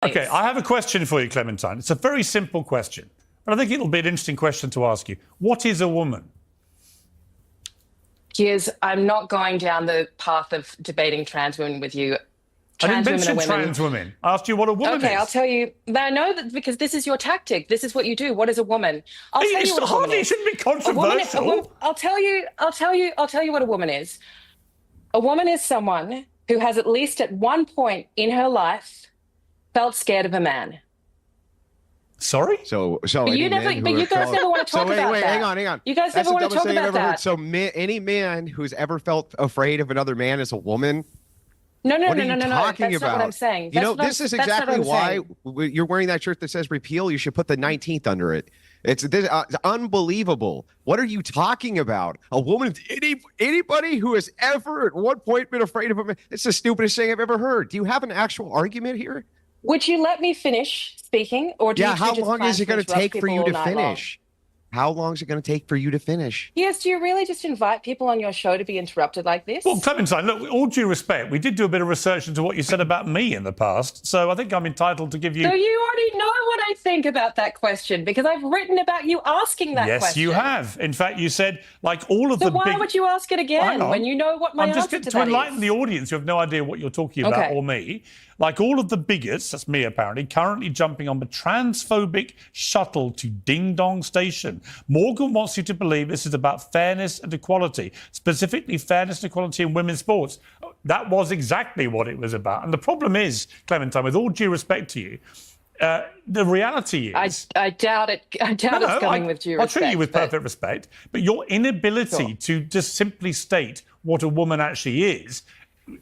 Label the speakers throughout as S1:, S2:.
S1: Okay, I have a question for you, Clementine. It's a very simple question, but I think it'll be an interesting question to ask you. What is a woman?
S2: I'm not going down the path of debating trans women with you.
S1: I didn't mention trans women. I asked you what a woman is.
S2: Okay, I'll tell you. I know that because this is your tactic. This is what you do. What is a woman? I'll tell you what a woman is.
S1: It shouldn't be controversial.
S2: I'll tell you what a woman is. A woman is someone who has at least at one point in her life felt scared of a man.
S1: Sorry?
S2: But you guys never want to talk about that.
S3: Wait, hang on.
S2: You guys never want to talk about that.
S3: So any man who's ever felt afraid of another man is a woman?
S2: No.
S3: What are you
S2: talking
S3: talking
S2: about? That's not what I'm saying.
S3: This is exactly why you're wearing that shirt that says repeal. You should put the 19th under it. It's unbelievable. What are you talking about? A woman, anybody who has ever at one point been afraid of a man, it's the stupidest thing I've ever heard. Do you have an actual argument here?
S2: Would you let me finish speaking? Or do you
S3: how long is it going to take for you to finish? How long is it going to take for you to finish?
S2: Yes, do you really just invite people on your show to be interrupted like this?
S1: Well, Clementine, look, with all due respect, we did do a bit of research into what you said about me in the past, so I think I'm entitled to give you...
S2: So you already know what I think about that question, because I've written about you asking that question.
S1: Yes, you have. In fact, you said, like, all of the big...
S2: So why would you ask it again when you know what my answer to that is? I'm just to enlighten
S1: the audience who have no idea what you're talking about, or me. Like all of the bigots, that's me apparently, currently jumping on the transphobic shuttle to Ding Dong Station. Morgan wants you to believe this is about fairness and equality, specifically fairness and equality in women's sports. That was exactly what it was about. And the problem is, Clementine, with all due respect to you, the reality is...
S2: I doubt it. I doubt it's coming with due respect.
S1: I'll treat you with perfect respect, but your inability to just simply state what a woman actually is,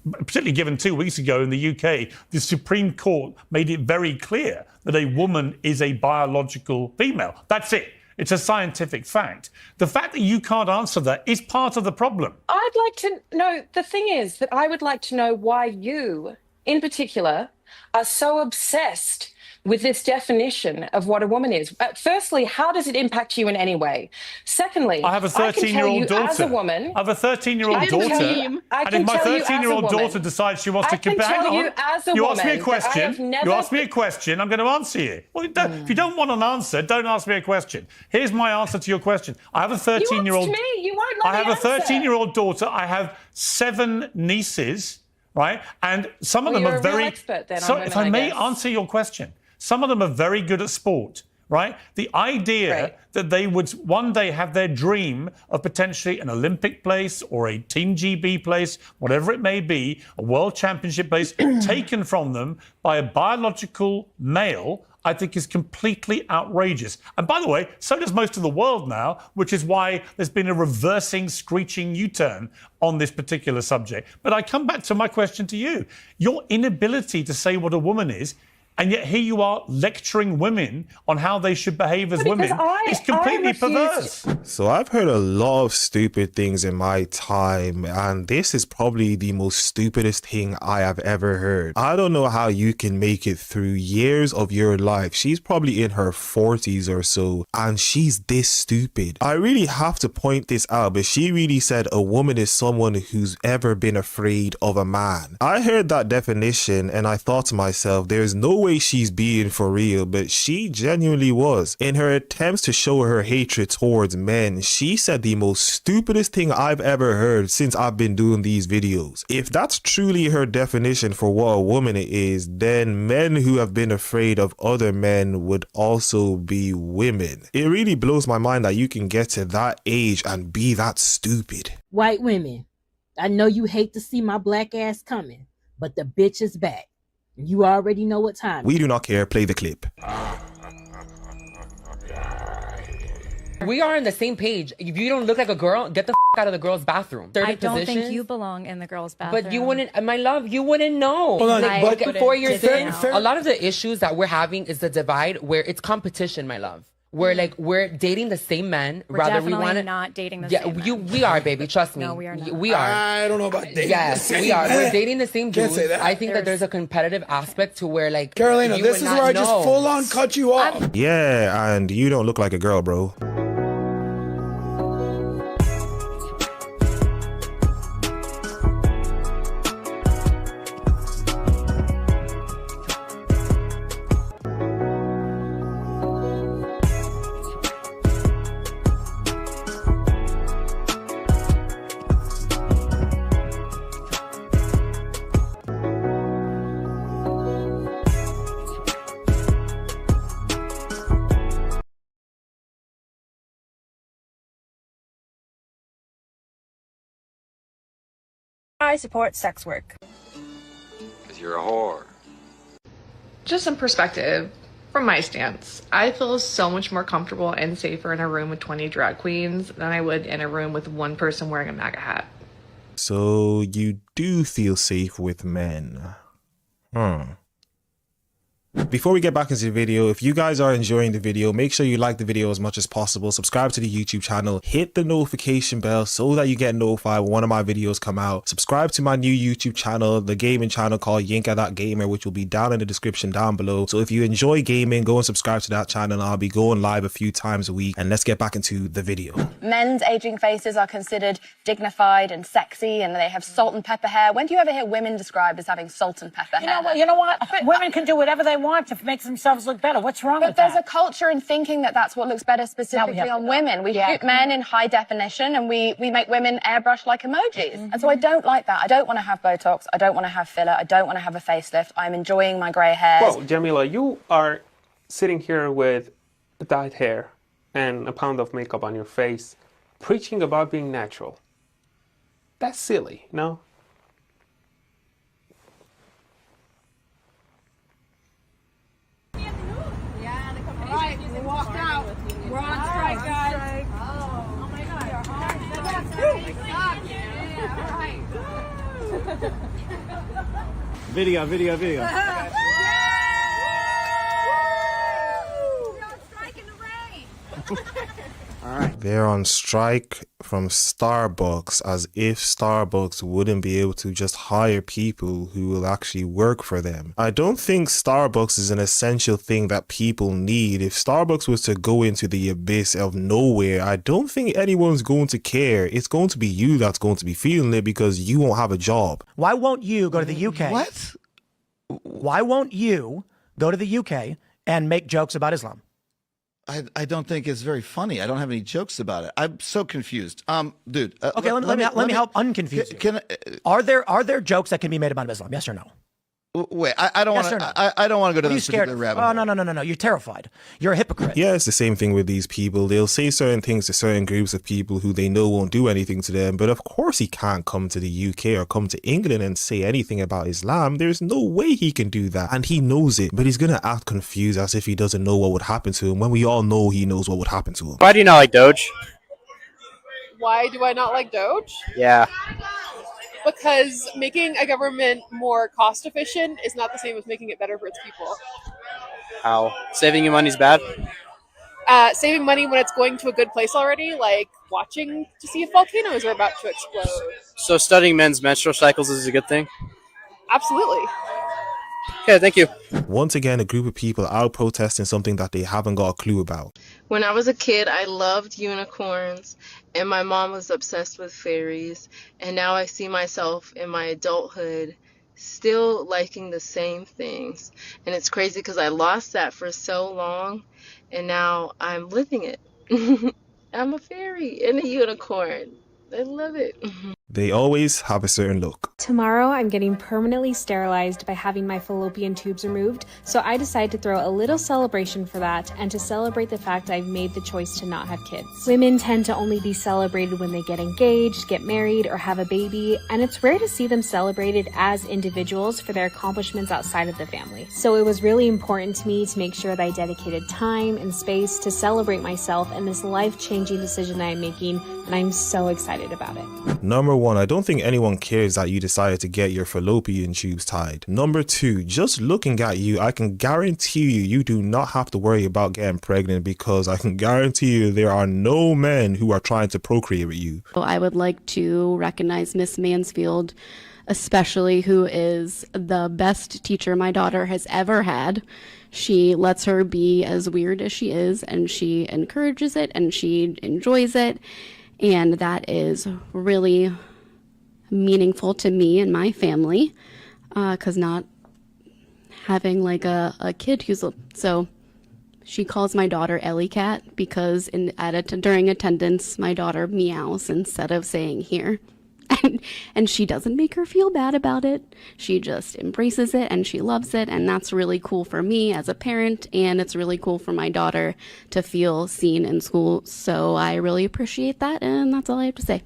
S1: particularly given 2 weeks ago in the UK, the Supreme Court made it very clear that a woman is a biological female. That's it. It's a scientific fact. The fact that you can't answer that is part of the problem.
S2: I'd like to know, the thing is that I would like to know why you, in particular, are so obsessed with this definition of what a woman is. Firstly, how does it impact you in any way? Secondly,
S1: I have a 13-year-old daughter.
S2: As a woman,
S1: I have a 13-year-old daughter. And if my 13-year-old daughter decides she wants to compare... You asked me a question. You asked me a question. I'm going to answer you. Well, if you don't want an answer, don't ask me a question. Here's my answer to your question. I have a 13-year-old...
S2: You asked me. You won't let me
S1: answer. I have a 13-year-old daughter. I have 7 nieces, right? And some of them are very...
S2: expert then
S1: so if I may answer your question... Some of them are very good at sport, right? The idea that they would one day have their dream of potentially an Olympic place or a Team GB place, whatever it may be, a world championship place, taken from them by a biological male, I think is completely outrageous. And by the way, so does most of the world now, which is why there's been a reversing, screeching U-turn on this particular subject. But I come back to my question to you. Your inability to say what a woman is, and yet here you are lecturing women on how they should behave as women. It's completely perverse.
S4: So I've heard a lot of stupid things in my time, and this is probably the most stupidest thing I have ever heard. I don't know how you can make it through years of your life. She's probably in her 40s or so, and she's this stupid. I really have to point this out, but she really said a woman is someone who's ever been afraid of a man. I heard that definition and I thought to myself, there's no way she's being for real, but she genuinely was. In her attempts to show her hatred towards men, she said the most stupidest thing I've ever heard since I've been doing these videos. If that's truly her definition for what a woman is, then men who have been afraid of other men would also be women. It really blows my mind that you can get to that age and be that stupid.
S5: White women, I know you hate to see my black ass coming, but the bitch is back. You already know what time.
S4: We do not care. Play the clip.
S6: We are on the same page. If you don't look like a girl, get the out of the girl's bathroom.
S7: I don't think you belong in the girl's bathroom.
S6: But you wouldn't, my love, you wouldn't know.
S8: Hold on,
S6: but 4 years in, a lot of the issues that we're having is the divide where it's competition, my love. We're dating the same men.
S7: We're definitely not dating the same men.
S6: We are, baby. Trust me.
S7: No, we are not.
S6: We are.
S8: I don't know about dating.
S6: Yes, we are. We're dating the same dudes.
S8: Can't say that.
S6: I think that there's a competitive aspect to where, like,
S8: Carolina, this is where I just full on cut you off.
S4: Yeah, and you don't look like a girl, bro.
S9: I support sex work.
S10: Because you're a whore.
S11: Just some perspective from my stance. I feel so much more comfortable and safer in a room with 20 drag queens than I would in a room with one person wearing a MAGA hat.
S4: So you do feel safe with men? Before we get back into the video, if you guys are enjoying the video, make sure you like the video as much as possible, subscribe to the YouTube channel, hit the notification bell so that you get notified when one of my videos come out. Subscribe to my new YouTube channel, the gaming channel called Yinka.gamer, which will be down in the description down below. So if you enjoy gaming, go and subscribe to that channel. I'll be going live a few times a week, and let's get back into the video.
S12: Men's aging faces are considered dignified and sexy, and they have salt and pepper hair. When do you ever hear women described as having salt and pepper hair?
S5: You know what? Women can do whatever they want to make themselves look better. What's wrong with that?
S12: But there's a culture in thinking that that's what looks better specifically on women. We shoot men in high definition, and we make women airbrush like emojis. And so I don't like that. I don't want to have Botox. I don't want to have filler. I don't want to have a facelift. I'm enjoying my grey hairs.
S13: Well, Jamila, you are sitting here with dyed hair and a pound of makeup on your face, preaching about being natural. That's silly, no?
S9: We walked out. We're on strike, guys. Oh my God.
S3: Video.
S4: They're on strike from Starbucks, as if Starbucks wouldn't be able to just hire people who will actually work for them. I don't think Starbucks is an essential thing that people need. If Starbucks was to go into the abyss of nowhere, I don't think anyone's going to care. It's going to be you that's going to be feeling it because you won't have a job.
S14: Why won't you go to the UK?
S8: What?
S14: Why won't you go to the UK and make jokes about Islam?
S8: I don't think it's very funny. I don't have any jokes about it. I'm so confused. Dude.
S14: Okay, let me help unconfuse you. Are there jokes that can be made about Islam? Yes or no?
S8: Wait, I don't want to. I don't want to go down this particular rabbit hole.
S14: Oh no! You're terrified. You're a hypocrite.
S4: Yeah, it's the same thing with these people. They'll say certain things to certain groups of people who they know won't do anything to them. But of course, he can't come to the UK or come to England and say anything about Islam. There's no way he can do that, and he knows it. But he's gonna act confused as if he doesn't know what would happen to him when we all know he knows what would happen to him.
S15: Why do you not like Doge?
S16: Why do I not like Doge?
S15: Yeah.
S16: Because making a government more cost efficient is not the same as making it better for its people.
S15: How? Saving you money is bad?
S16: Saving money when it's going to a good place already, like watching to see if volcanoes are about to explode.
S15: So studying men's menstrual cycles is a good thing?
S16: Absolutely.
S15: Okay, thank you.
S4: Once again, a group of people out protesting something that they haven't got a clue about.
S17: When I was a kid, I loved unicorns, and my mom was obsessed with fairies, and now I see myself in my adulthood still liking the same things. And it's crazy because I lost that for so long, and now I'm living it. I'm a fairy and a unicorn. I love it.
S4: They always have a certain look.
S18: Tomorrow I'm getting permanently sterilized by having my fallopian tubes removed, so I decided to throw a little celebration for that and to celebrate the fact I've made the choice to not have kids. Women tend to only be celebrated when they get engaged, get married, or have a baby, and it's rare to see them celebrated as individuals for their accomplishments outside of the family. So it was really important to me to make sure that I dedicated time and space to celebrate myself and this life-changing decision that I'm making, and I'm so excited about it.
S4: Number one, I don't think anyone cares that you decided to get your fallopian tubes tied. Number two, just looking at you, I can guarantee you do not have to worry about getting pregnant, because I can guarantee you there are no men who are trying to procreate with you.
S19: I would like to recognize Miss Mansfield, especially, who is the best teacher my daughter has ever had. She lets her be as weird as she is, and she encourages it, and she enjoys it. And that is really meaningful to me and my family, because not having like a kid who's, so she calls my daughter Ellie Cat because during attendance my daughter meows instead of saying here. And she doesn't make her feel bad about it. She just embraces it and she loves it, and that's really cool for me as a parent, and it's really cool for my daughter to feel seen in school. So I really appreciate that, and that's all I have to say.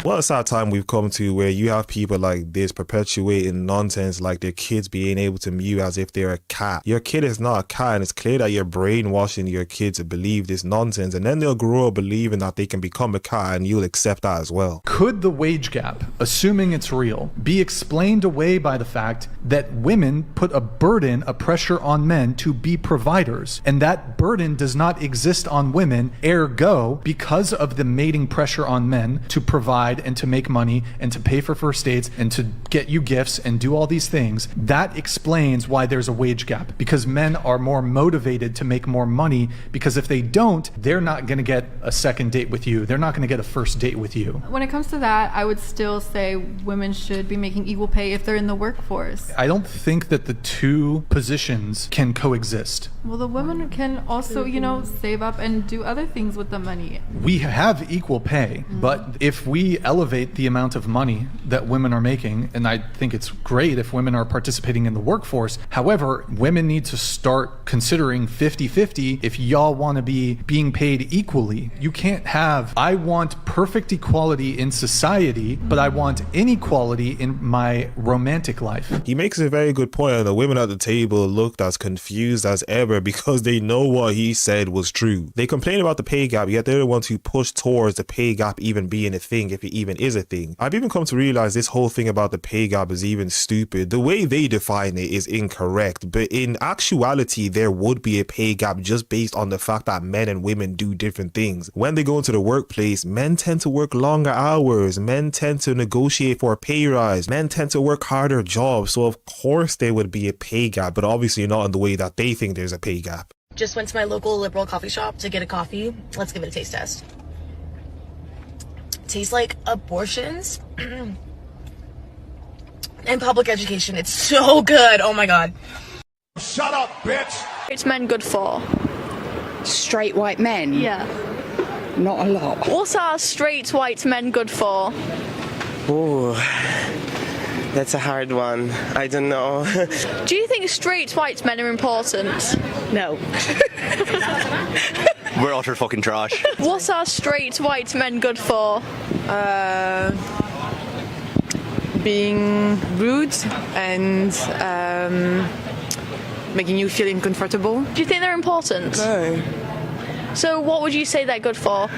S4: What a sad time we've come to where you have people like this perpetuating nonsense like their kids being able to mew as if they're a cat. Your kid is not a cat, and it's clear that you're brainwashing your kids to believe this nonsense, and then they'll grow up believing that they can become a cat and you'll accept that as well.
S20: Could the wage gap, assuming it's real, be explained away by the fact that women put a burden, a pressure on men to be providers, and that burden does not exist on women, ergo, because of the mating pressure on men to provide and to make money and to pay for first dates and to get you gifts and do all these things, that explains why there's a wage gap, because men are more motivated to make more money, because if they don't, they're not going to get a second date with you. They're not going to get a first date with you.
S21: When it comes to that, I would still say women should be making equal pay if they're in the workforce.
S20: I don't think that the two positions can coexist.
S21: Well, the women can also, you know, save up and do other things with the money.
S20: We have equal pay, but if we elevate the amount of money that women are making, and I think it's great if women are participating in the workforce, however, women need to start considering 50-50 if y'all want to be being paid equally. You can't have, I want perfect equality in society, but I want inequality in my romantic life.
S4: He makes a very good point, and the women at the table looked as confused as ever because they know what he said was true. They complain about the pay gap, yet they're the ones who push towards the pay gap even being a thing, if it even is a thing. I've even come to realize this whole thing about the pay gap is even stupid. The way they define it is incorrect, but in actuality there would be a pay gap just based on the fact that men and women do different things. When they go into the workplace, men tend to work longer hours, men tend to negotiate for a pay rise, men tend to work harder jobs, so of course there would be a pay gap, but obviously not in the way that they think there's a pay gap.
S22: Just went to my local liberal coffee shop to get a coffee. Let's give it a taste test. Tastes like abortions and public education. It's so good. Oh my god.
S23: Shut up, bitch.
S21: It's men good for?
S24: Straight white men?
S21: Yeah.
S24: Not a lot.
S21: What are straight white men good for?
S25: Ooh, that's a hard one. I don't know.
S21: Do you think straight white men are important?
S24: No.
S26: We're utter fucking trash.
S21: What are straight white men good for?
S27: Being rude and making you feel uncomfortable.
S21: Do you think they're important?
S27: No.
S21: So what would you say they're good for?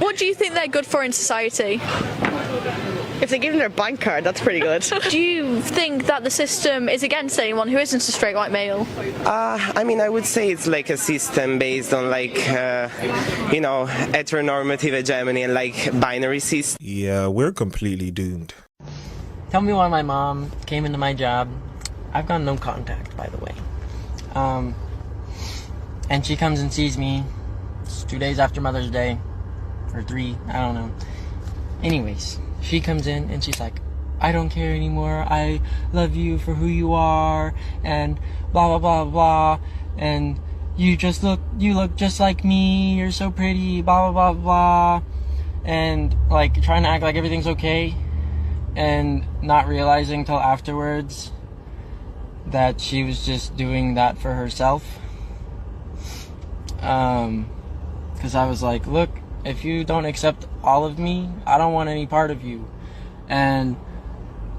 S21: What do you think they're good for in society?
S24: If they give them their bank card, that's pretty good.
S21: Do you think that the system is against anyone who isn't a straight white male?
S25: I mean, I would say it's like a system based on like, you know, heteronormative hegemony and like binary systems.
S4: Yeah, we're completely doomed.
S28: Tell me why my mom came into my job. I've got no contact, by the way. And she comes and sees me. It's 2 days after Mother's Day. Or 3, I don't know. Anyways, she comes in and she's like, I don't care anymore. I love you for who you are. And blah, blah, blah, blah. And you look just like me. You're so pretty. Blah, blah, blah, blah. And like trying to act like everything's okay. And not realizing till afterwards that she was just doing that for herself. Because I was like, look, if you don't accept all of me, I don't want any part of you. And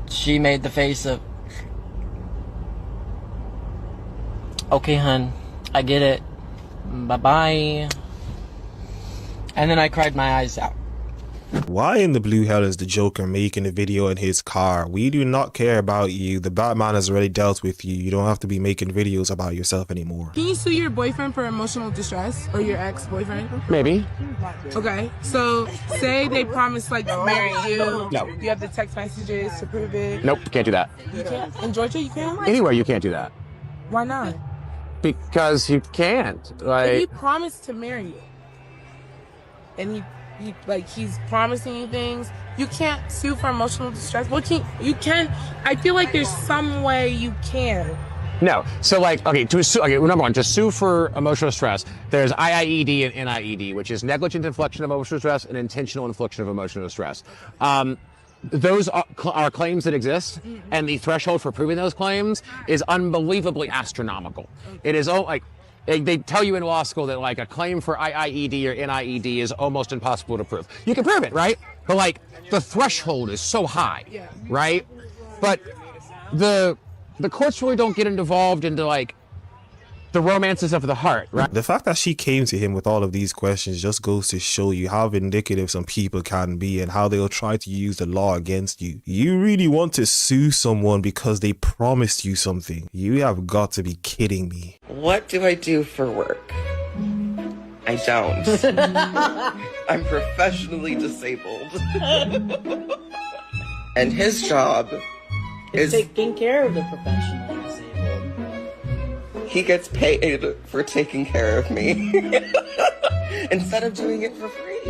S28: she made the face of, okay, hun, I get it. Bye-bye. And then I cried my eyes out.
S4: Why in the blue hell is the Joker making a video in his car? We do not care about you. The Batman has already dealt with you. You don't have to be making videos about yourself anymore.
S29: Can you sue your boyfriend for emotional distress? Or your ex-boyfriend?
S25: Maybe.
S29: Okay, so say they promise like to marry you.
S25: No.
S29: You have the text messages to prove it.
S25: Nope, can't do that.
S29: You can't? In Georgia, you can't?
S25: Anywhere you can't do that.
S29: Why not?
S25: Because you can't.
S29: If he promised to marry you, and he's promising you things, you can't sue for emotional distress. You can? I feel like there's some way you can.
S30: No. So like, okay, number one, to sue for emotional stress, there's IIED and NIED, which is negligent infliction of emotional stress and intentional infliction of emotional distress. Those are claims that exist, and the threshold for proving those claims is unbelievably astronomical. It is like They tell you in law school that like a claim for IIED or NIED is almost impossible to prove. You can prove it, right? But like the threshold is so high, right? But the courts really don't get involved into like the romances of the heart, right?
S4: The fact that she came to him with all of these questions just goes to show you how vindictive some people can be and how they'll try to use the law against you. You really want to sue someone because they promised you something? You have got to be kidding me.
S1: What do I do for work? I don't. I'm professionally disabled. And his job is
S28: taking care of the professionally disabled.
S1: He gets paid for taking care of me instead of doing it for free.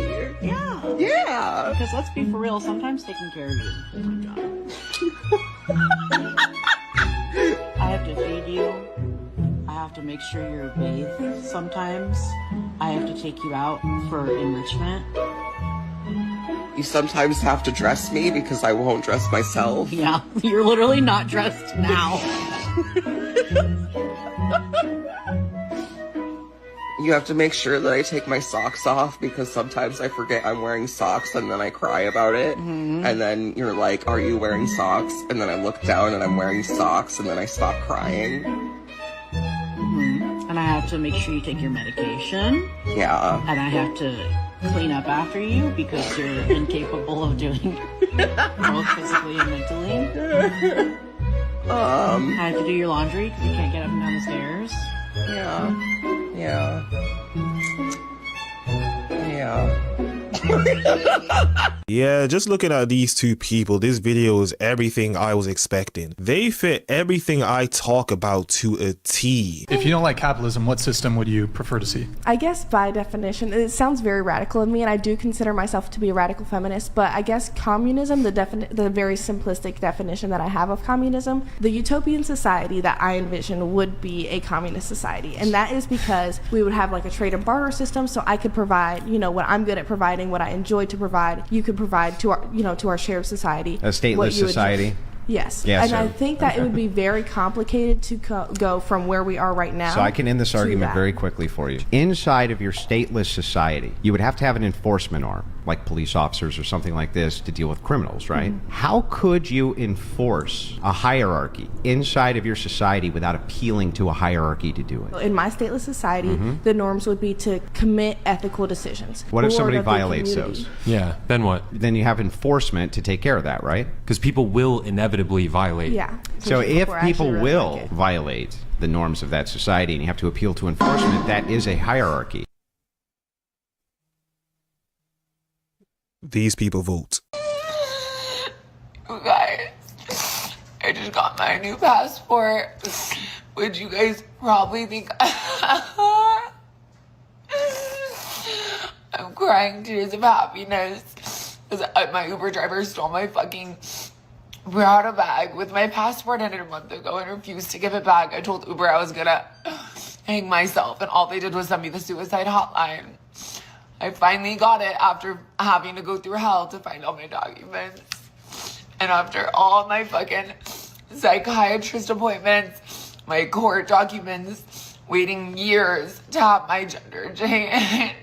S28: Yeah.
S1: Yeah.
S28: Because let's be for real, sometimes taking care of you is a full-time job. I have to feed you. I have to make sure you're bathed sometimes. I have to take you out for enrichment.
S1: You sometimes have to dress me because I won't dress myself.
S28: Yeah, you're literally not dressed now.
S1: You have to make sure that I take my socks off because sometimes I forget I'm wearing socks and then I cry about it.
S28: Mm-hmm.
S1: And then you're like, are you wearing socks? And then I look down and I'm wearing socks and then I stop crying.
S28: Mm-hmm. And I have to make sure you take your medication.
S1: Yeah.
S28: And I have to clean up after you because you're incapable of doing both physically and mentally. I have to do your laundry because you can't get up and down the stairs.
S1: Yeah. Yeah.
S4: Yeah, just looking at these two people, this video is everything I was expecting. They fit everything I talk about to a T.
S20: If you don't like capitalism, what system would you prefer to see?
S2: I guess by definition, it sounds very radical of me, and I do consider myself to be a radical feminist, but I guess communism, the very simplistic definition that I have of communism, the utopian society that I envision would be a communist society. And that is because we would have like a trade and barter system, so I could provide, you know, what I'm good at providing, what I enjoy to provide, you could provide to our, you know, to our shared society.
S3: A stateless society.
S2: Yes.
S3: Yeah,
S2: and
S3: so,
S2: I think that it would be very complicated to go from where we are right now.
S3: So I can end this argument very quickly for you. Inside of your stateless society, you would have to have an enforcement arm, like police officers or something like this, to deal with criminals, right? Mm-hmm. How could you enforce a hierarchy inside of your society without appealing to a hierarchy to do it?
S2: In my stateless society, the norms would be to commit ethical decisions.
S3: What if somebody violates those?
S5: Yeah, then what?
S3: Then you have enforcement to take care of that, right?
S5: Because people will inevitably violate.
S2: Yeah.
S3: So if people will violate the norms of that society and you have to appeal to enforcement, that is a hierarchy.
S4: These people vote.
S6: You guys, I just got my new passport, which you guys probably think I'm crying tears of happiness because my Uber driver stole my fucking Prada bag with my passport in it a month ago and refused to give it back. I told Uber I was gonna hang myself, and all they did was send me the suicide hotline. I finally got it after having to go through hell to find all my documents. And after all my fucking psychiatrist appointments, my court documents, waiting years to have my gender changed.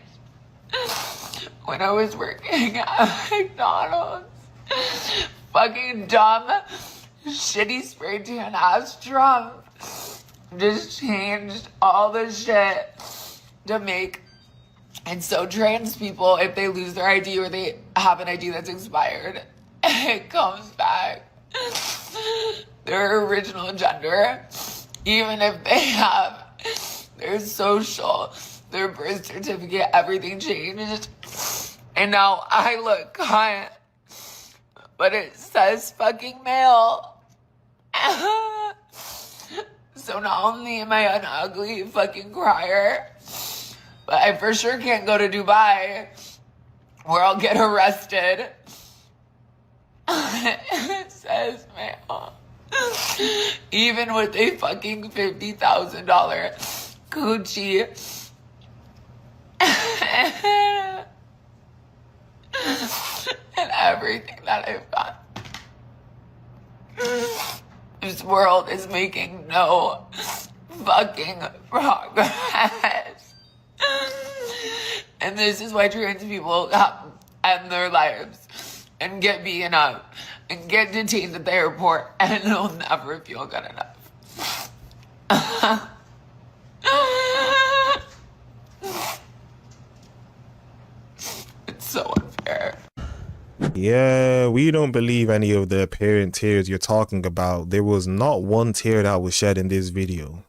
S6: When I was working at McDonald's, fucking dumb, shitty spray tan ass Trump just changed all the shit to make it so trans people, if they lose their ID or they have an ID that's expired, it comes back their original gender, even if they have their social, their birth certificate, everything changed. And now I look cunt, but it says fucking male. So not only am I an ugly fucking crier, but I for sure can't go to Dubai where I'll get arrested. It says male. Even with a fucking $50,000 Gucci. And everything that I've got. This world is making no fucking progress. And this is why trans people end their lives and get beaten up and get detained at the airport and they'll never feel good enough. It's so unfair.
S4: Yeah, we don't believe any of the apparent tears you're talking about. There was not one tear that was shed in this video.